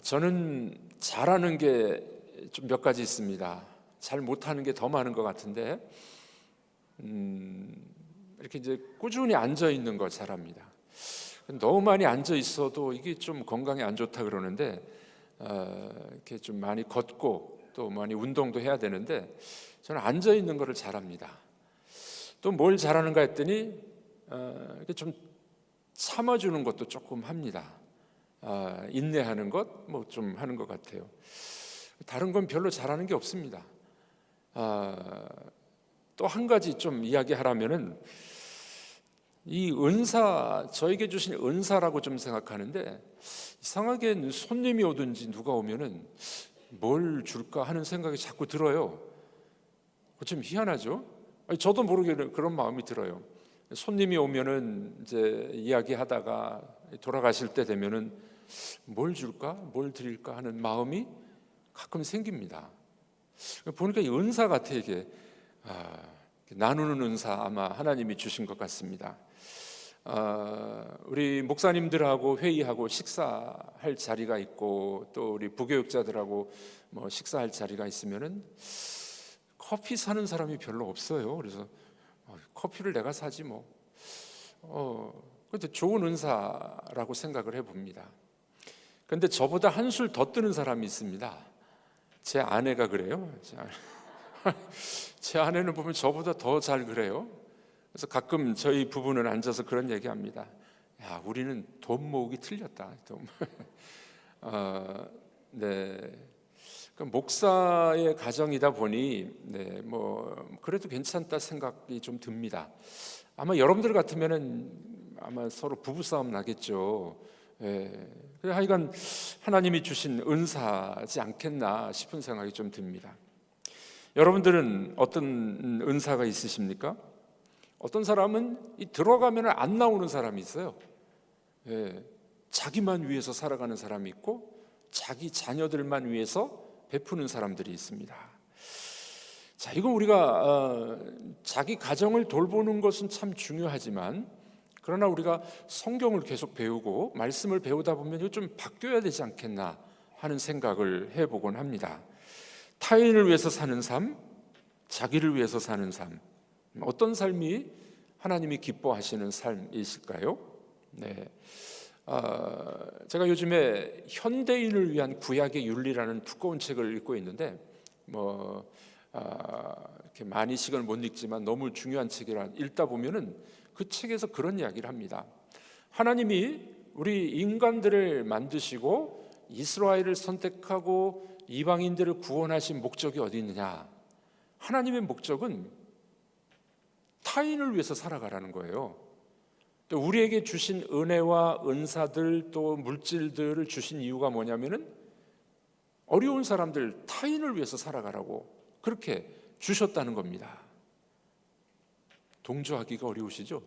저는 잘하는 게 좀 몇 가지 있습니다. 잘 못하는 게 더 많은 것 같은데, 이렇게 이제 꾸준히 앉아 있는 거 잘합니다. 너무 많이 앉아 있어도 이게 좀 건강에 안 좋다 그러는데, 이렇게 좀 많이 걷고 또 많이 운동도 해야 되는데, 저는 앉아 있는 거를 잘합니다. 또 뭘 잘하는가 했더니, 이렇게 좀 참아주는 것도 조금 합니다. 인내하는 것, 뭐 좀 하는 것 같아요. 다른 건 별로 잘하는 게 없습니다. 또 한 가지 좀 이야기하라면은, 이 은사, 저에게 주신 은사라고 좀 생각하는데, 이상하게 손님이 오든지 누가 오면은 뭘 줄까 하는 생각이 자꾸 들어요. 좀 희한하죠? 저도 모르게 그런 마음이 들어요. 손님이 오면은 이제 이야기하다가 돌아가실 때 되면은 뭘 줄까, 뭘 드릴까 하는 마음이 가끔 생깁니다. 보니까 이 은사 같아. 이게 나누는 은사, 아마 하나님이 주신 것 같습니다. 우리 목사님들하고 회의하고 식사할 자리가 있고, 또 우리 부교육자들하고 뭐 식사할 자리가 있으면은 커피 사는 사람이 별로 없어요. 그래서 커피를 내가 사지 뭐. 그래도 좋은 은사라고 생각을 해봅니다. 그런데 저보다 한술 더 뜨는 사람이 있습니다. 제 아내가 그래요. 제 아내는 보면 저보다 더 잘 그래요. 그래서 가끔 저희 부부는 앉아서 그런 얘기합니다. 야, 우리는 돈 모으기 틀렸다. 네. 목사의 가정이다 보니, 네, 뭐 그래도 괜찮다 생각이 좀 듭니다. 아마 여러분들 같으면은 아마 서로 부부싸움 나겠죠. 예. 하여간 하나님이 주신 은사지 않겠나 싶은 생각이 좀 듭니다. 여러분들은 어떤 은사가 있으십니까? 어떤 사람은 들어가면 안 나오는 사람이 있어요. 예. 자기만 위해서 살아가는 사람이 있고, 자기 자녀들만 위해서 베푸는 사람들이 있습니다. 자, 이거 우리가 자기 가정을 돌보는 것은 참 중요하지만, 그러나 우리가 성경을 계속 배우고 말씀을 배우다 보면 이거 좀 바뀌어야 되지 않겠나 하는 생각을 해보곤 합니다. 타인을 위해서 사는 삶, 자기를 위해서 사는 삶, 어떤 삶이 하나님이 기뻐하시는 삶이실까요? 네. 제가 요즘에 현대인을 위한 구약의 윤리라는 두꺼운 책을 읽고 있는데, 이렇게 많이 시간을 못 읽지만 너무 중요한 책이라 읽다 보면은 그 책에서 그런 이야기를 합니다. 하나님이 우리 인간들을 만드시고 이스라엘을 선택하고 이방인들을 구원하신 목적이 어디 있느냐? 하나님의 목적은 타인을 위해서 살아가라는 거예요. 또 우리에게 주신 은혜와 은사들, 또 물질들을 주신 이유가 뭐냐면은 어려운 사람들, 타인을 위해서 살아가라고 그렇게 주셨다는 겁니다. 동조하기가 어려우시죠?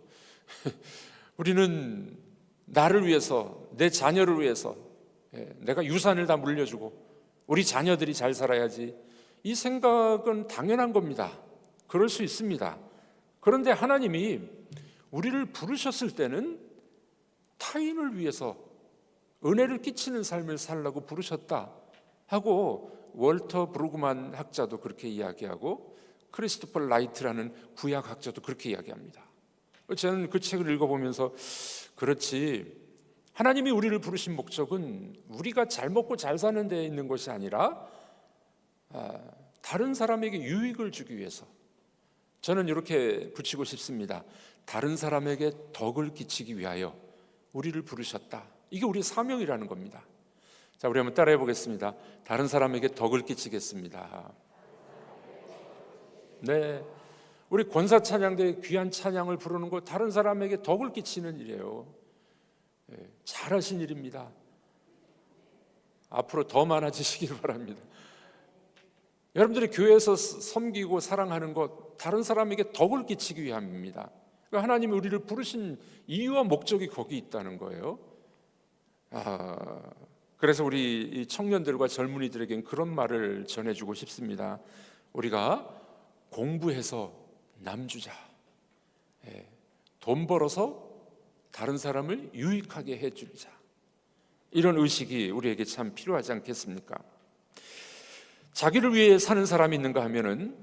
우리는 나를 위해서, 내 자녀를 위해서, 내가 유산을 다 물려주고 우리 자녀들이 잘 살아야지, 이 생각은 당연한 겁니다. 그럴 수 있습니다. 그런데 하나님이 우리를 부르셨을 때는 타인을 위해서 은혜를 끼치는 삶을 살라고 부르셨다 하고, 월터 브루그만 학자도 그렇게 이야기하고 크리스토퍼 라이트라는 구약 학자도 그렇게 이야기합니다. 저는 그 책을 읽어보면서, 그렇지, 하나님이 우리를 부르신 목적은 우리가 잘 먹고 잘 사는 데에 있는 것이 아니라 다른 사람에게 유익을 주기 위해서, 저는 이렇게 붙이고 싶습니다. 다른 사람에게 덕을 끼치기 위하여 우리를 부르셨다. 이게 우리의 사명이라는 겁니다. 자, 우리 한번 따라해 보겠습니다. 다른 사람에게 덕을 끼치겠습니다. 네, 우리 권사 찬양대 귀한 찬양을 부르는 거 다른 사람에게 덕을 끼치는 일이에요. 잘하신 일입니다. 앞으로 더 많아지시길 바랍니다. 여러분들이 교회에서 섬기고 사랑하는 것, 다른 사람에게 덕을 끼치기 위함입니다. 그러니까 하나님이 우리를 부르신 이유와 목적이 거기 있다는 거예요. 그래서 우리 청년들과 젊은이들에겐 그런 말을 전해주고 싶습니다. 우리가 공부해서 남주자, 돈 벌어서 다른 사람을 유익하게 해주자, 이런 의식이 우리에게 참 필요하지 않겠습니까? 자기를 위해 사는 사람이 있는가 하면은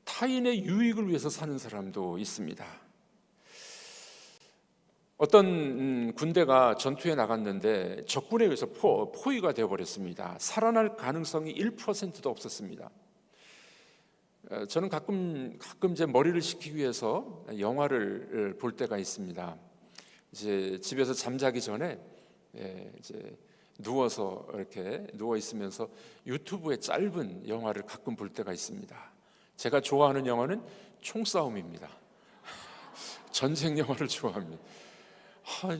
타인의 유익을 위해서 사는 사람도 있습니다. 어떤 군대가 전투에 나갔는데 적군에 의해서 포위가 되어버렸습니다. 살아날 가능성이 1%도 없었습니다. 저는 가끔 제 머리를 식히기 위해서 영화를 볼 때가 있습니다. 이제 집에서 잠자기 전에 이제 누워서 이렇게 누워 있으면서 유튜브에 짧은 영화를 가끔 볼 때가 있습니다. 제가 좋아하는 영화는 총싸움입니다. 전쟁 영화를 좋아합니다.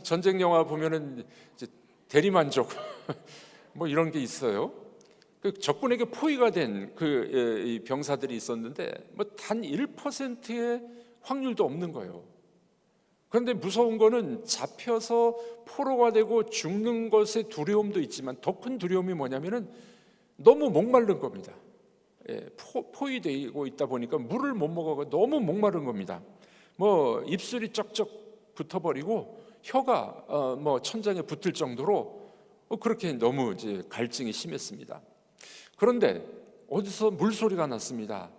전쟁 영화 보면은 이제 대리만족 뭐 이런 게 있어요. 그 적군에게 포위가 된 그 병사들이 있었는데 뭐 단 1%의 확률도 없는 거예요. 그런데 무서운 거는 잡혀서 포로가 되고 죽는 것의 두려움도 있지만 더 큰 두려움이 뭐냐면은 너무 목마른 겁니다. 포위되고 있다 보니까 물을 못 먹어서 너무 목마른 겁니다. 뭐 입술이 쩍쩍 붙어버리고 혀가 뭐 천장에 붙을 정도로 그렇게 너무 이제 갈증이 심했습니다. 그런데 어디서 물소리가 났습니다.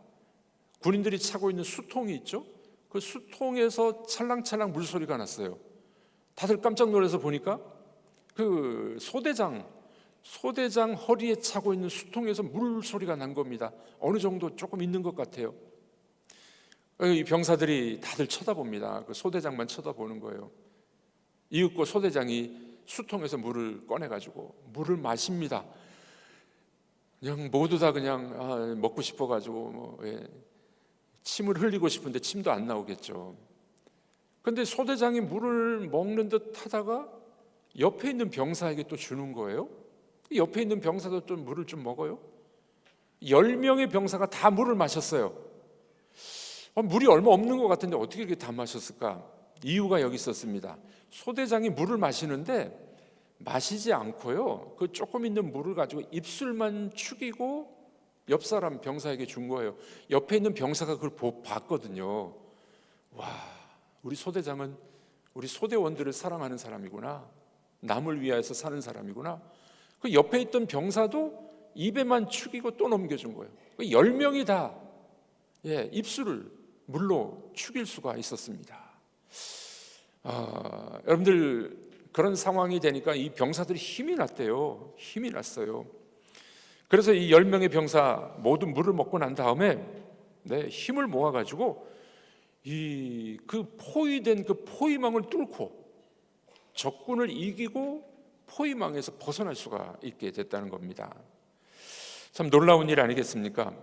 군인들이 차고 있는 수통이 있죠. 그 수통에서 찰랑찰랑 물소리가 났어요. 다들 깜짝 놀라서 보니까 그 소대장 허리에 차고 있는 수통에서 물소리가 난 겁니다. 어느 정도 조금 있는 것 같아요. 이 병사들이 다들 쳐다봅니다. 그 소대장만 쳐다보는 거예요. 이윽고 소대장이 수통에서 물을 꺼내가지고 물을 마십니다. 그냥 모두 다 그냥 먹고 싶어가지고 침을 흘리고 싶은데 침도 안 나오겠죠. 그런데 소대장이 물을 먹는 듯 하다가 옆에 있는 병사에게 또 주는 거예요. 옆에 있는 병사도 좀 물을 좀 먹어요. 10명의 병사가 다 물을 마셨어요. 물이 얼마 없는 것 같은데 어떻게 이렇게 다 마셨을까? 이유가 여기 있었습니다. 소대장이 물을 마시는데 마시지 않고요, 그 조금 있는 물을 가지고 입술만 축이고 옆 사람 병사에게 준 거예요. 옆에 있는 병사가 그걸 봤거든요. 와, 우리 소대장은 우리 소대원들을 사랑하는 사람이구나, 남을 위하여서 사는 사람이구나. 그 옆에 있던 병사도 입에만 축이고 또 넘겨준 거예요. 10명이 다 입술을 물로 축일 수가 있었습니다. 여러분들, 그런 상황이 되니까 이 병사들이 힘이 났대요. 힘이 났어요. 그래서 이 10명의 병사 모두 물을 먹고 난 다음에 힘을 모아가지고 그 포위된 그 포위망을 뚫고 적군을 이기고 포위망에서 벗어날 수가 있게 됐다는 겁니다. 참 놀라운 일 아니겠습니까?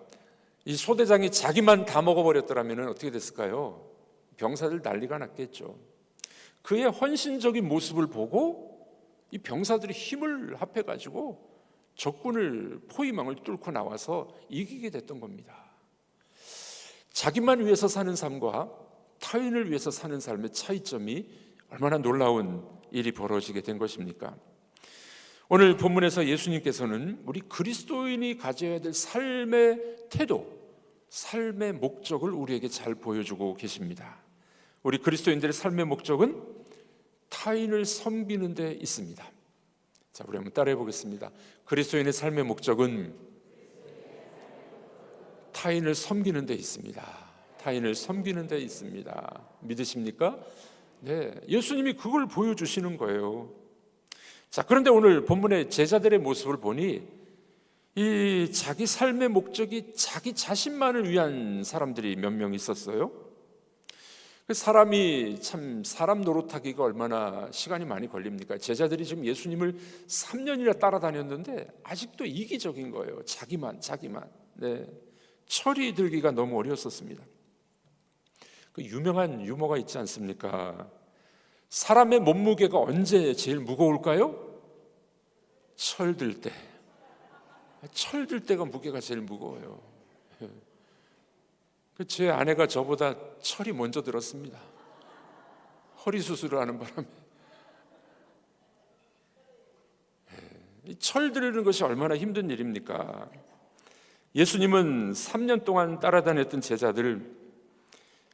이 소대장이 자기만 다 먹어버렸더라면 어떻게 됐을까요? 병사들 난리가 났겠죠. 그의 헌신적인 모습을 보고 이 병사들이 힘을 합해가지고 적군을 포위망을 뚫고 나와서 이기게 됐던 겁니다. 자기만 위해서 사는 삶과 타인을 위해서 사는 삶의 차이점이 얼마나 놀라운 일이 벌어지게 된 것입니까? 오늘 본문에서 예수님께서는 우리 그리스도인이 가져야 될 삶의 태도, 삶의 목적을 우리에게 잘 보여주고 계십니다. 우리 그리스도인들의 삶의 목적은 타인을 섬기는 데 있습니다. 자, 우리 한번 따라해 보겠습니다. 그리스도인의 삶의 목적은 타인을 섬기는 데 있습니다. 타인을 섬기는 데 있습니다. 믿으십니까? 네, 예수님이 그걸 보여주시는 거예요. 자, 그런데 오늘 본문의 제자들의 모습을 보니 이 자기 삶의 목적이 자기 자신만을 위한 사람들이 몇 명 있었어요. 사람이 참 사람 노릇하기가 얼마나 시간이 많이 걸립니까? 제자들이 지금 예수님을 3년이나 따라다녔는데 아직도 이기적인 거예요. 자기만. 철이 들기가 너무 어려웠었습니다. 그 유명한 유머가 있지 않습니까? 사람의 몸무게가 언제 제일 무거울까요? 철들 때. 철들 때가 무게가 제일 무거워요. 제 아내가 저보다 철이 먼저 들었습니다. 허리 수술을 하는 바람에. 철 들이는 것이 얼마나 힘든 일입니까? 예수님은 3년 동안 따라다녔던 제자들,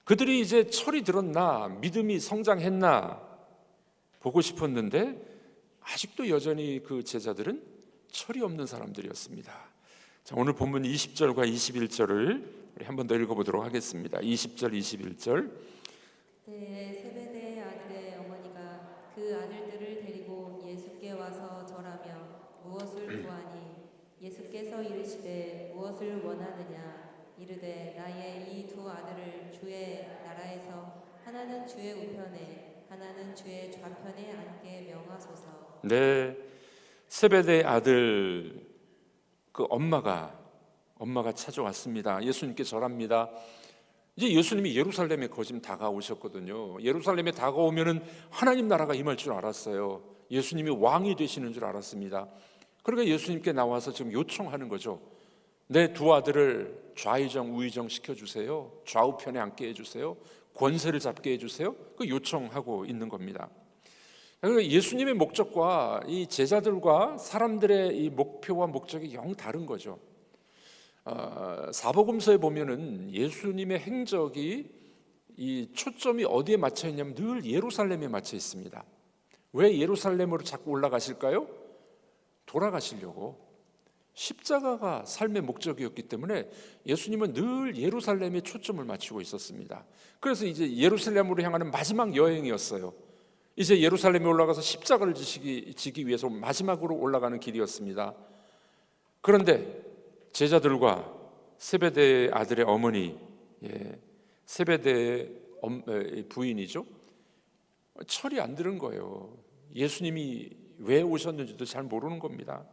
그들이 이제 철이 들었나, 믿음이 성장했나 보고 싶었는데 아직도 여전히 그 제자들은 철이 없는 사람들이었습니다. 자, 오늘 본문 20절과 21절을 우리 한 번 더 읽어보도록 하겠습니다. 20절, 21절. 그때 세베대의 아들의 어머니가 그 아들들을 데리고 예수께 와서 절하며 무엇을 구하니 예수께서 이르시되 무엇을 원하느냐 이르되 나의 이 두 아들을 주의 나라에서 하나는 주의 우편에 하나는 주의 좌편에 앉게 명하소서. 네, 세베대의 아들 그 엄마가 찾아왔습니다. 예수님께 절합니다. 이제 예수님이 예루살렘에 거짐 다가오셨거든요. 예루살렘에 다가오면은 하나님 나라가 임할 줄 알았어요. 예수님이 왕이 되시는 줄 알았습니다. 그러니까 예수님께 나와서 지금 요청하는 거죠. 내 두 아들을 좌의정 우의정 시켜주세요. 좌우편에 앉게 해주세요. 권세를 잡게 해주세요. 그 요청하고 있는 겁니다. 그러니까 예수님의 목적과 이 제자들과 사람들의 이 목표와 목적이 영 다른 거죠. 사복음서에 보면은 예수님의 행적이 이 초점이 어디에 맞춰 있냐면 늘 예루살렘에 맞춰 있습니다. 왜 예루살렘으로 자꾸 올라가실까요? 돌아가시려고. 십자가가 삶의 목적이었기 때문에 예수님은 늘 예루살렘에 초점을 맞추고 있었습니다. 그래서 이제 예루살렘으로 향하는 마지막 여행이었어요. 이제 예루살렘에 올라가서 십자가를 지기 위해서 마지막으로 올라가는 길이었습니다. 그런데 제자들과 세베대의 아들의 어머니, 세베대의 부인이죠, 철이 안 드는 거예요. 예수님이 왜 오셨는지도 잘 모르는 겁니다.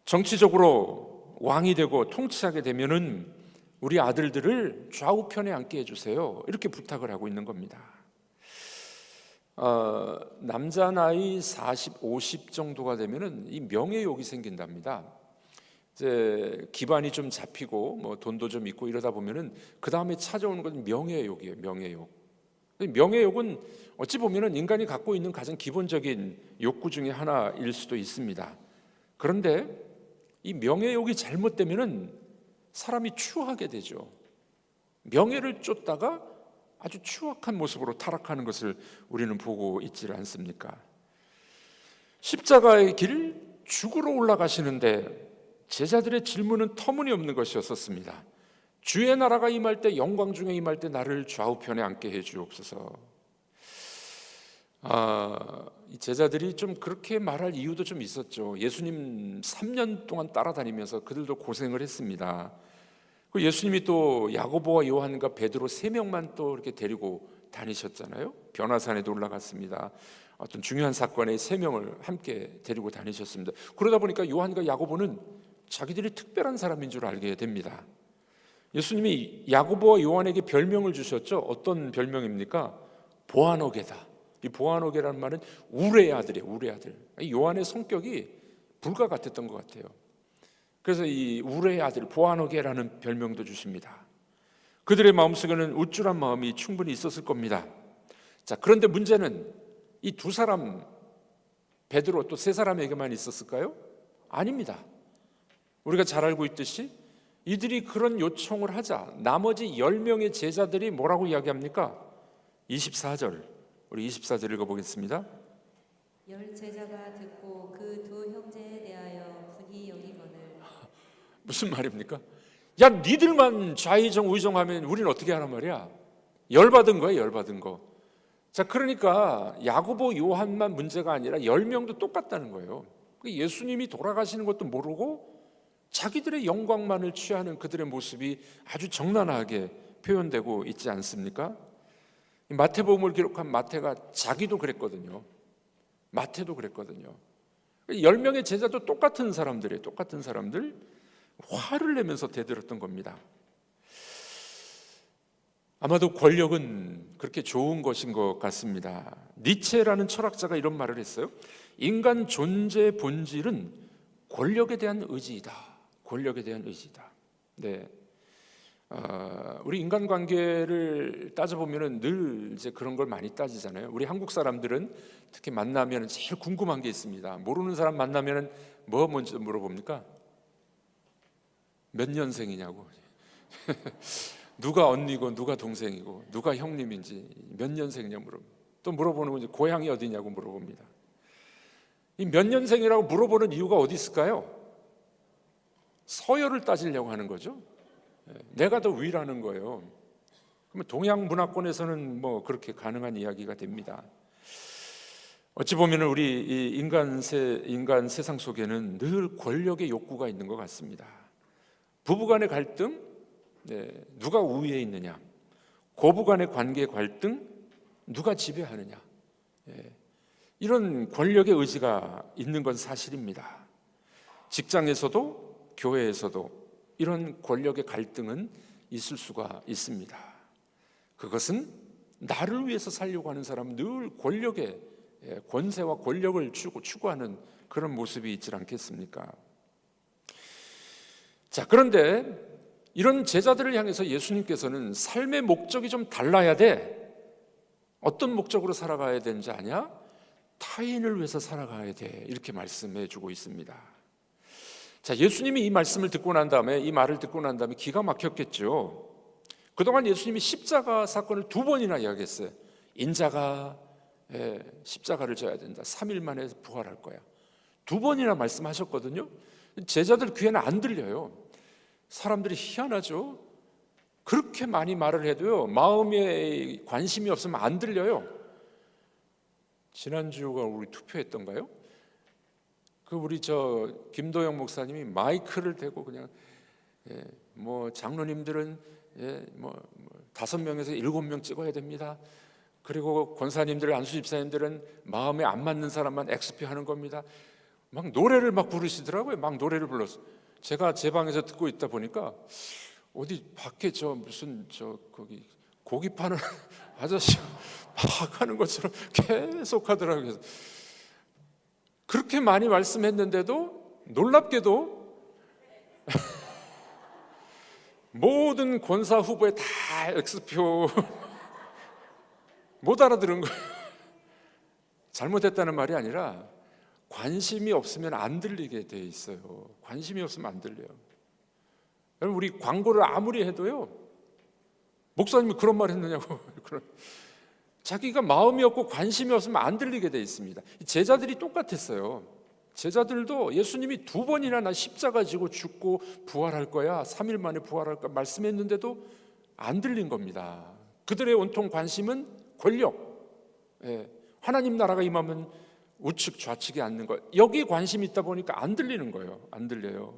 정치적으로 왕이 되고 통치하게 되면은 우리 아들들을 좌우편에 앉게 해주세요, 이렇게 부탁을 하고 있는 겁니다. 남자 나이 40, 50 정도가 되면은 이 명예욕이 생긴답니다. 이제 기반이 좀 잡히고 뭐 돈도 좀 있고 이러다 보면은 그 다음에 찾아오는 건 명예욕이에요. 명예욕. 명예욕은 어찌 보면은 인간이 갖고 있는 가장 기본적인 욕구 중에 하나일 수도 있습니다. 그런데 이 명예욕이 잘못되면은 사람이 추하게 되죠. 명예를 쫓다가 아주 추악한 모습으로 타락하는 것을 우리는 보고 있지 않습니까? 십자가의 길 죽으러 올라가시는데 제자들의 질문은 터무니없는 것이었습니다. 주의 나라가 임할 때, 영광 중에 임할 때 나를 좌우편에 앉게 해 주옵소서. 이 제자들이 좀 그렇게 말할 이유도 좀 있었죠. 예수님 3년 동안 따라다니면서 그들도 고생을 했습니다. 예수님이 또 야고보와 요한과 베드로 3명만 또 이렇게 데리고 다니셨잖아요. 변화산에도 올라갔습니다. 어떤 중요한 사건에 3명을 함께 데리고 다니셨습니다. 그러다 보니까 요한과 야고보는 자기들이 특별한 사람인 줄 알게 됩니다. 예수님이 야고보와 요한에게 별명을 주셨죠. 어떤 별명입니까? 보아너게다. 이 보아너게라는 말은 우레의 아들이에요. 우레의 아들. 요한의 성격이 불과 같았던 것 같아요. 그래서 이 우레의 아들 보아너게라는 별명도 주십니다. 그들의 마음속에는 우쭐한 마음이 충분히 있었을 겁니다. 자, 그런데 문제는 이 두 사람, 베드로 또 3사람에게만 있었을까요? 아닙니다. 우리가 잘 알고 있듯이 이들이 그런 요청을 하자 나머지 10명의 제자들이 뭐라고 이야기합니까? 24절, 우리 24절 읽어보겠습니다. 10 제자가 듣고 그 두 형제에 대하여 분이 여기거늘. 무슨 말입니까? 야, 니들만 좌의정 우의정하면 우리는 어떻게 하란 말이야? 열받은 거예요, 열받은 거. 자, 그러니까 야고보 요한만 문제가 아니라 10명도 똑같다는 거예요. 예수님이 돌아가시는 것도 모르고 자기들의 영광만을 취하는 그들의 모습이 아주 적나라하게 표현되고 있지 않습니까? 마태복음을 기록한 마태가 자기도 그랬거든요. 마태도 그랬거든요. 10명의 제자도 똑같은 사람들이에요. 똑같은 사람들. 화를 내면서 대들었던 겁니다. 아마도 권력은 그렇게 좋은 것인 것 같습니다. 니체라는 철학자가 이런 말을 했어요. 인간 존재의 본질은 권력에 대한 의지이다. 권력에 대한 의지다. 네. 우리 인간관계를 따져보면 늘 이제 그런 걸 많이 따지잖아요. 우리 한국 사람들은 특히 만나면 제일 궁금한 게 있습니다. 모르는 사람 만나면 뭐 먼저 물어봅니까? 몇 년생이냐고. 누가 언니고 누가 동생이고 누가 형님인지 몇 년생이냐 물어봅니다. 또 물어보는 건 이제 고향이 어디냐고 물어봅니다. 이 몇 년생이라고 물어보는 이유가 어디 있을까요? 서열을 따지려고 하는 거죠. 내가 더 위라는 거예요. 그러면 동양 문화권에서는 뭐 그렇게 가능한 이야기가 됩니다. 어찌 보면 우리 이 인간 세상 속에는 늘 권력의 욕구가 있는 것 같습니다. 부부간의 갈등, 누가 우위에 있느냐, 고부간의 관계 갈등, 누가 지배하느냐, 이런 권력의 의지가 있는 건 사실입니다. 직장에서도 교회에서도 이런 권력의 갈등은 있을 수가 있습니다. 그것은 나를 위해서 살려고 하는 사람은 늘 권력의 권세와 권력을 추구하는 그런 모습이 있지 않겠습니까? 자, 그런데 이런 제자들을 향해서 예수님께서는 삶의 목적이 좀 달라야 돼. 어떤 목적으로 살아가야 되는지 아냐? 타인을 위해서 살아가야 돼. 이렇게 말씀해 주고 있습니다. 자, 예수님이 이 말씀을 듣고 난 다음에, 이 말을 듣고 난 다음에 기가 막혔겠죠. 그동안 예수님이 십자가 사건을 2번이나 이야기했어요. 인자가 십자가를 져야 된다. 3일 만에 부활할 거야. 2번이나 말씀하셨거든요. 제자들 귀에는 안 들려요. 사람들이 희한하죠. 그렇게 많이 말을 해도요, 마음에 관심이 없으면 안 들려요. 지난주가 우리 투표했던가요? 우리 김도영 목사님이 마이크를 대고 그냥 뭐 장로님들은 5명에서 7명 찍어야 됩니다. 그리고 권사님들, 안수 집사님들은 마음에 안 맞는 사람만 엑스표 하는 겁니다. 막 노래를 막 부르시더라고요. 막 노래를 불렀어. 제가 제 방에서 듣고 있다 보니까 어디 밖에 거기 고기 파는 아저씨가 막 하는 것처럼 계속 하더라고요. 그렇게 많이 말씀했는데도 놀랍게도 모든 권사 후보에 다 X표 못 알아들은 거예요. 잘못했다는 말이 아니라 관심이 없으면 안 들리게 돼 있어요. 관심이 없으면 안 들려요. 여러분, 우리 광고를 아무리 해도요, 목사님이 그런 말 했느냐고 자기가 마음이 없고 관심이 없으면 안 들리게 돼 있습니다. 제자들이 똑같았어요. 제자들도 예수님이 2번이나 나 십자가 지고 죽고 부활할 거야, 3일 만에 부활할 거야 말씀했는데도 안 들린 겁니다. 그들의 온통 관심은 권력, 하나님 나라가 임하면 우측 좌측에 앉는 것, 여기 관심이 있다 보니까 안 들리는 거예요. 안 들려요.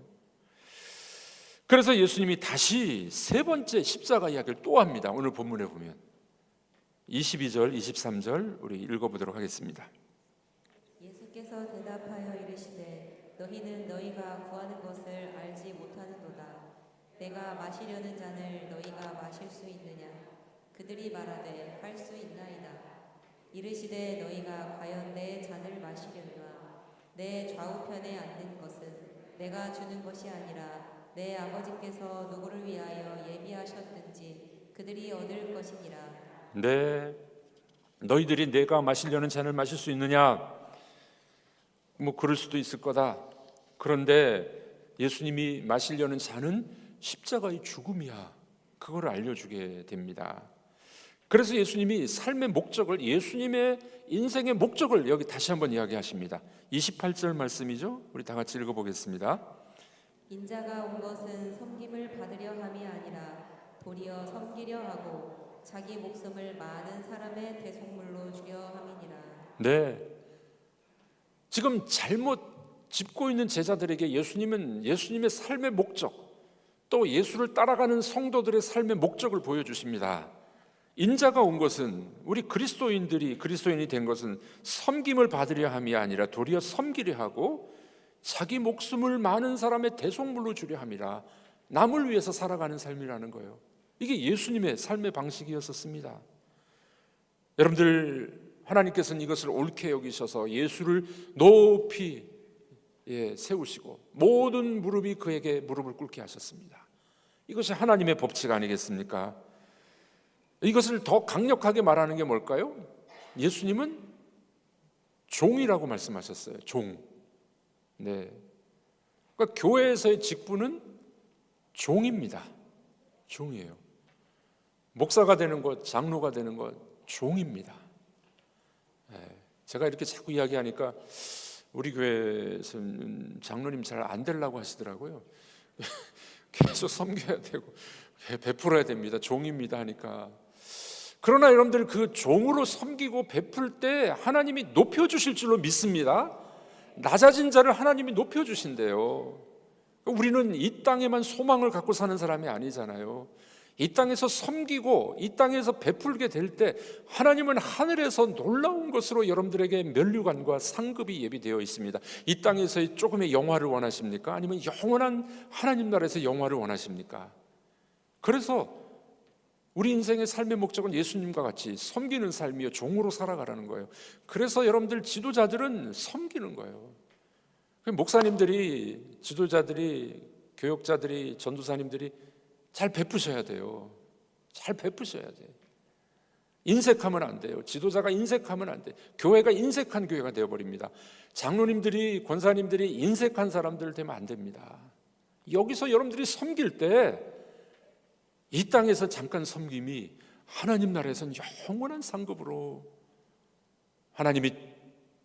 그래서 예수님이 다시 3번째 십자가 이야기를 또 합니다. 오늘 본문에 보면 22절, 23절 우리 읽어보도록 하겠습니다. 예수께서 대답하여 이르시되 너희는 너희가 구하는 것을 알지 못하는도다. 내가 마시려는 잔을 너희가 마실 수 있느냐? 그들이 말하되 할 수 있나이다. 이르시되 너희가 과연 내 잔을 마시려니와 내 좌우편에 앉는 것은 내가 주는 것이 아니라 내 아버지께서 누구를 위하여 예비하셨든지 그들이 얻을 것이니라. 네, 너희들이 내가 마시려는 잔을 마실 수 있느냐? 뭐 그럴 수도 있을 거다. 그런데 예수님이 마시려는 잔은 십자가의 죽음이야. 그걸 알려주게 됩니다. 그래서 예수님이 삶의 목적을, 예수님의 인생의 목적을 여기 다시 한번 이야기하십니다. 28절 말씀이죠. 우리 다 같이 읽어보겠습니다. 인자가 온 것은 섬김을 받으려 함이 아니라 도리어 섬기려 하고 자기 목숨을 많은 사람의 대속물로 주려 함이니라. 네, 지금 잘못 짚고 있는 제자들에게 예수님은 예수님의 삶의 목적, 또 예수를 따라가는 성도들의 삶의 목적을 보여주십니다. 인자가 온 것은, 우리 그리스도인이 된 것은 섬김을 받으려 함이 아니라 도리어 섬기려 하고 자기 목숨을 많은 사람의 대속물로 주려 함이라. 남을 위해서 살아가는 삶이라는 거예요. 이게 예수님의 삶의 방식이었었습니다. 여러분들, 하나님께서는 이것을 옳게 여기셔서 예수를 높이 세우시고 모든 무릎이 그에게 무릎을 꿇게 하셨습니다. 이것이 하나님의 법칙 아니겠습니까? 이것을 더 강력하게 말하는 게 뭘까요? 예수님은 종이라고 말씀하셨어요. 종. 네. 그러니까 교회에서의 직분은 종입니다. 종이에요. 목사가 되는 것, 장로가 되는 것, 종입니다. 제가 이렇게 자꾸 이야기하니까 우리 교회에서는 장로님 잘 안 되려고 하시더라고요. 계속 섬겨야 되고 베풀어야 됩니다. 종입니다 하니까. 그러나 여러분들 그 종으로 섬기고 베풀 때 하나님이 높여주실 줄로 믿습니다. 낮아진 자를 하나님이 높여주신대요. 우리는 이 땅에만 소망을 갖고 사는 사람이 아니잖아요. 이 땅에서 섬기고 이 땅에서 베풀게 될 때 하나님은 하늘에서 놀라운 것으로 여러분들에게 면류관과 상급이 예비되어 있습니다. 이 땅에서의 조금의 영화를 원하십니까? 아니면 영원한 하나님 나라에서 영화를 원하십니까? 그래서 우리 인생의 삶의 목적은 예수님과 같이 섬기는 삶이요, 종으로 살아가라는 거예요. 그래서 여러분들 지도자들은 섬기는 거예요. 목사님들이, 지도자들이, 교역자들이, 전도사님들이 잘 베푸셔야 돼요. 잘 베푸셔야 돼요. 인색하면 안 돼요. 지도자가 인색하면 안 돼요. 교회가 인색한 교회가 되어버립니다. 장로님들이, 권사님들이 인색한 사람들 되면 안 됩니다. 여기서 여러분들이 섬길 때 이 땅에서 잠깐 섬김이 하나님 나라에서는 영원한 상급으로 하나님이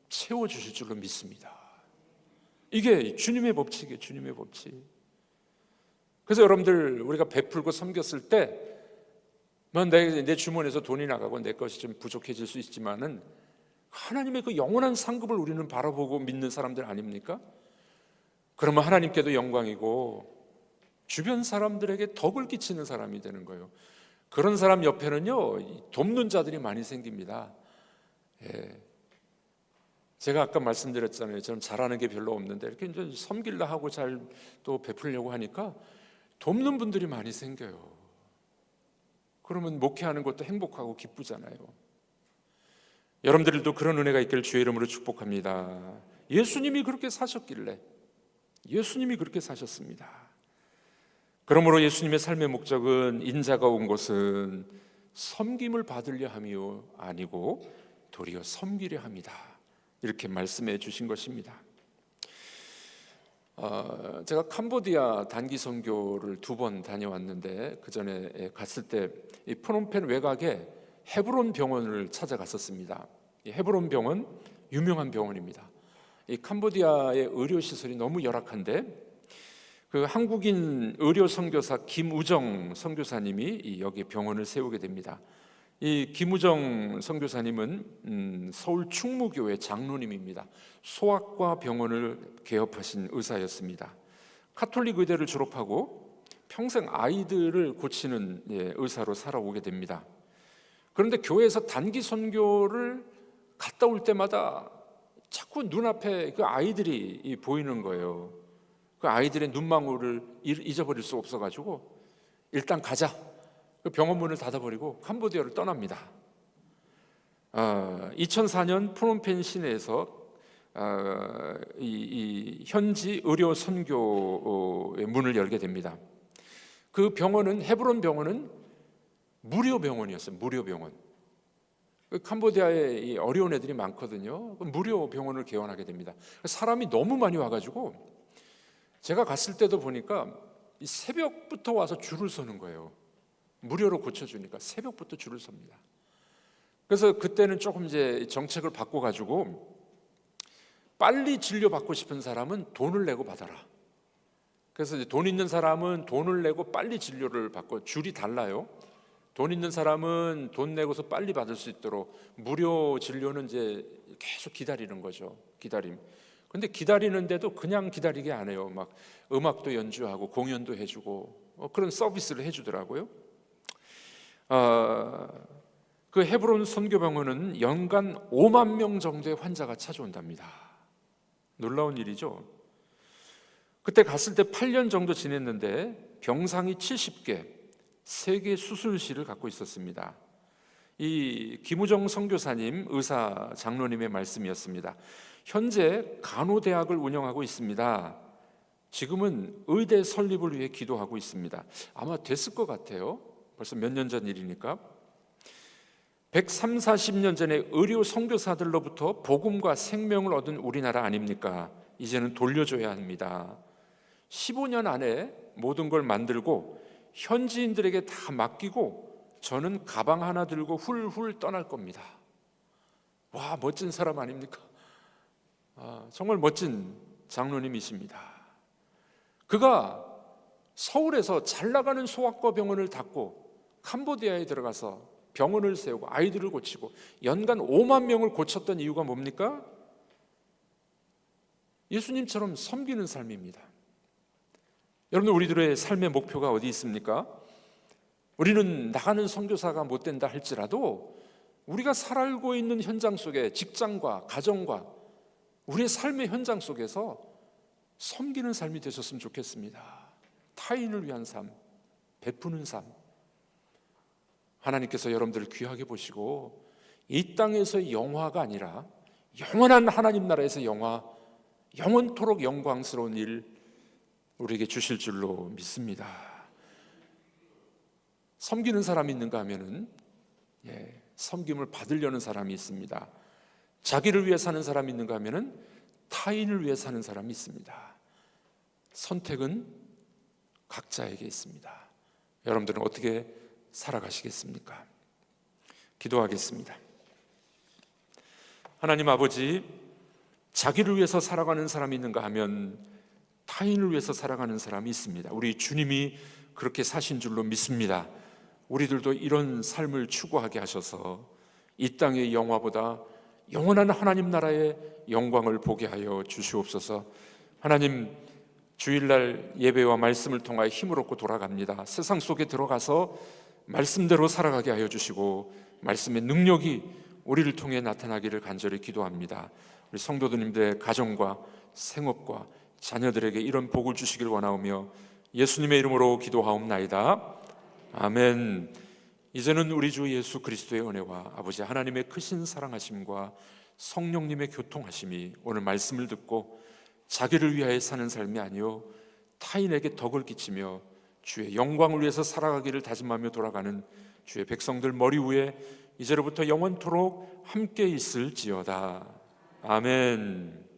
채워주실 줄로 믿습니다. 이게 주님의 법칙이에요. 주님의 법칙. 그래서 여러분들 우리가 베풀고 섬겼을 때 내 주머니에서 돈이 나가고 내 것이 좀 부족해질 수 있지만은 하나님의 그 영원한 상급을 우리는 바라보고 믿는 사람들 아닙니까? 그러면 하나님께도 영광이고 주변 사람들에게 덕을 끼치는 사람이 되는 거예요. 그런 사람 옆에는요 돕는 자들이 많이 생깁니다. 예. 제가 아까 말씀드렸잖아요. 저는 잘하는 게 별로 없는데 이렇게 이제 섬길라 하고 잘 또 베풀려고 하니까 돕는 분들이 많이 생겨요. 그러면 목회하는 것도 행복하고 기쁘잖아요. 여러분들도 그런 은혜가 있기를 주의 이름으로 축복합니다. 예수님이 그렇게 사셨길래, 예수님이 그렇게 사셨습니다. 그러므로 예수님의 삶의 목적은 인자가 온 곳은 섬김을 받으려 함이요 아니고 도리어 섬기려 함이다, 이렇게 말씀해 주신 것입니다. 제가 캄보디아 단기 선교를 2번 다녀왔는데 그 전에 갔을 때 이 프놈펜 외곽에 헤브론 병원을 찾아갔었습니다. 이 헤브론 병원 유명한 병원입니다. 이 캄보디아의 의료 시설이 너무 열악한데 그 한국인 의료 선교사 김우정 선교사님이 여기 병원을 세우게 됩니다. 이 김우정 선교사님은 서울 충무교회 장로님입니다. 소아과 병원을 개업하신 의사였습니다. 카톨릭 의대를 졸업하고 평생 아이들을 고치는 의사로 살아오게 됩니다. 그런데 교회에서 단기 선교를 갔다 올 때마다 자꾸 눈앞에 그 아이들이 보이는 거예요. 그 아이들의 눈망울을 잊어버릴 수 없어가지고 일단 가자. 그 병원 문을 닫아버리고 캄보디아를 떠납니다. 2004년 프놈펜 시내에서 이 현지 의료 선교의 문을 열게 됩니다. 그 병원은, 헤브론 병원은 무료 병원이었어요. 무료 병원. 캄보디아에 이 어려운 애들이 많거든요. 무료 병원을 개원하게 됩니다. 사람이 너무 많이 와가지고 제가 갔을 때도 보니까 새벽부터 와서 줄을 서는 거예요. 무료로 고쳐주니까 새벽부터 줄을 섭니다. 그래서 그때는 조금 이제 정책을 바꿔가지고 빨리 진료받고 싶은 사람은 돈을 내고 받아라. 그래서 이제 돈 있는 사람은 돈을 내고 빨리 진료를 받고, 줄이 달라요. 돈 있는 사람은 돈 내고서 빨리 받을 수 있도록 무료 진료는 이제 계속 기다리는 거죠. 기다림. 근데 기다리는데도 그냥 기다리게 안 해요. 막 음악도 연주하고 공연도 해주고 그런 서비스를 해주더라고요. 그 헤브론 선교병원은 연간 5만 명 정도의 환자가 찾아온답니다. 놀라운 일이죠. 그때 갔을 때 8년 정도 지냈는데 병상이 70개, 3개 수술실을 갖고 있었습니다. 이 김우정 선교사님, 의사 장로님의 말씀이었습니다. 현재 간호대학을 운영하고 있습니다. 지금은 의대 설립을 위해 기도하고 있습니다. 아마 됐을 것 같아요. 벌써 몇 년 전 일이니까. 130, 40년 전에 의료 선교사들로부터 복음과 생명을 얻은 우리나라 아닙니까? 이제는 돌려줘야 합니다. 15년 안에 모든 걸 만들고 현지인들에게 다 맡기고 저는 가방 하나 들고 훌훌 떠날 겁니다. 와, 멋진 사람 아닙니까? 정말 멋진 장로님이십니다. 그가 서울에서 잘 나가는 소아과 병원을 닫고 캄보디아에 들어가서 병원을 세우고 아이들을 고치고 연간 5만 명을 고쳤던 이유가 뭡니까? 예수님처럼 섬기는 삶입니다. 여러분들, 우리들의 삶의 목표가 어디 있습니까? 우리는 나가는 선교사가 못 된다 할지라도 우리가 살고 있는 현장 속에 직장과 가정과 우리의 삶의 현장 속에서 섬기는 삶이 되셨으면 좋겠습니다. 타인을 위한 삶, 베푸는 삶. 하나님께서 여러분들을 귀하게 보시고 이 땅에서의 영화가 아니라 영원한 하나님 나라에서 영화, 영원토록 영광스러운 일 우리에게 주실 줄로 믿습니다. 섬기는 사람이 있는가 하면은 섬김을 받으려는 사람이 있습니다. 자기를 위해 사는 사람이 있는가 하면은 타인을 위해 사는 사람이 있습니다. 선택은 각자에게 있습니다. 여러분들은 어떻게 살아가시겠습니까? 기도하겠습니다. 하나님 아버지, 자기를 위해서 살아가는 사람이 있는가 하면 타인을 위해서 살아가는 사람이 있습니다. 우리 주님이 그렇게 사신 줄로 믿습니다. 우리들도 이런 삶을 추구하게 하셔서 이 땅의 영화보다 영원한 하나님 나라의 영광을 보게 하여 주시옵소서. 하나님, 주일날 예배와 말씀을 통하여 힘을 얻고 돌아갑니다. 세상 속에 들어가서 말씀대로 살아가게 하여 주시고 말씀의 능력이 우리를 통해 나타나기를 간절히 기도합니다. 우리 성도들님들의 가정과 생업과 자녀들에게 이런 복을 주시길 원하오며 예수님의 이름으로 기도하옵나이다. 아멘. 이제는 우리 주 예수 그리스도의 은혜와 아버지 하나님의 크신 사랑하심과 성령님의 교통하심이 오늘 말씀을 듣고 자기를 위하여 사는 삶이 아니요 타인에게 덕을 끼치며 주의 영광을 위해서 살아가기를 다짐하며 돌아가는 주의 백성들 머리 위에 이제로부터 영원토록 함께 있을지어다. 아멘.